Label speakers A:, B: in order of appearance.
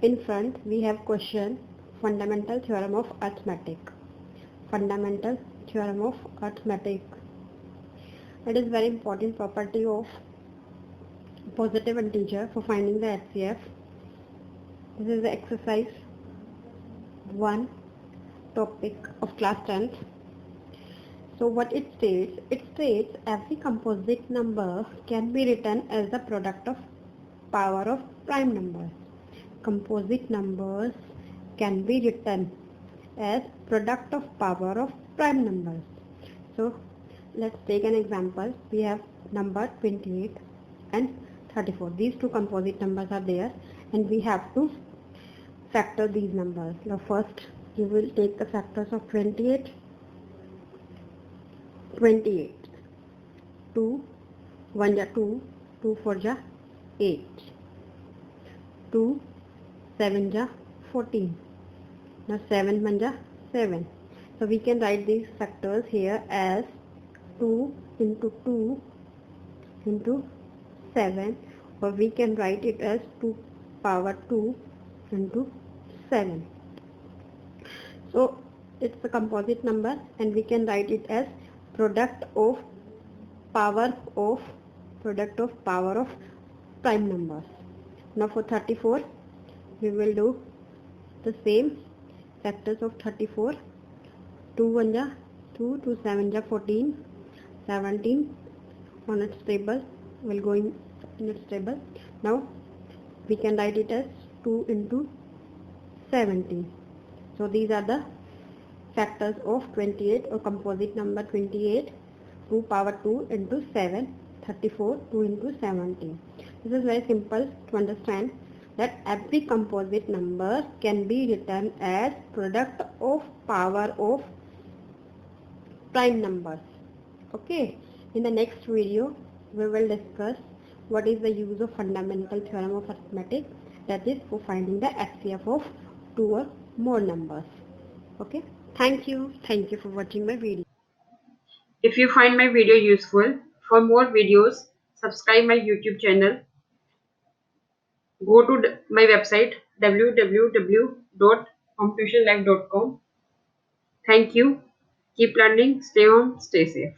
A: In front we have question fundamental theorem of arithmetic. Fundamental theorem of arithmetic. It is very important property of positive integer for finding the HCF. This is the exercise 1 topic of class 10th. So what it states? It states every composite number can be written as the product of power of prime numbers. Composite numbers can be written as product of power of prime numbers. So let's take an example. We have number 28 and 34. These two composite numbers are there and we have to factor these numbers. Now first you will take the factors of 28. 2 1 ja 2, 2 4 ja 8, 2 7 ja 14. Now 7 1 ja 7. So we can write these factors here as 2 into 2 into 7, or we can write it as 2 power 2 into 7. So it's a composite number and we can write it as product of power of prime numbers. Now for 34 we will do the same factors of 34. 2 1 ja 2, 2 7 ja 14, 17 on its table will go in its table. Now we can write it as 2 into 17. So these are the factors of 28 or composite number 28. 2 power 2 into 7, 34, 2 into 17. This is very simple to understand that every composite number can be written as product of power of prime numbers. Okay, in the next video we will discuss what is the use of fundamental theorem of arithmetic, that is for finding the HCF of two or more numbers. Okay, thank you for watching my video.
B: If you find my video useful, for more videos, subscribe my YouTube channel. Go to my website www.computationlife.com. Thank you. Keep learning. Stay home. Stay safe.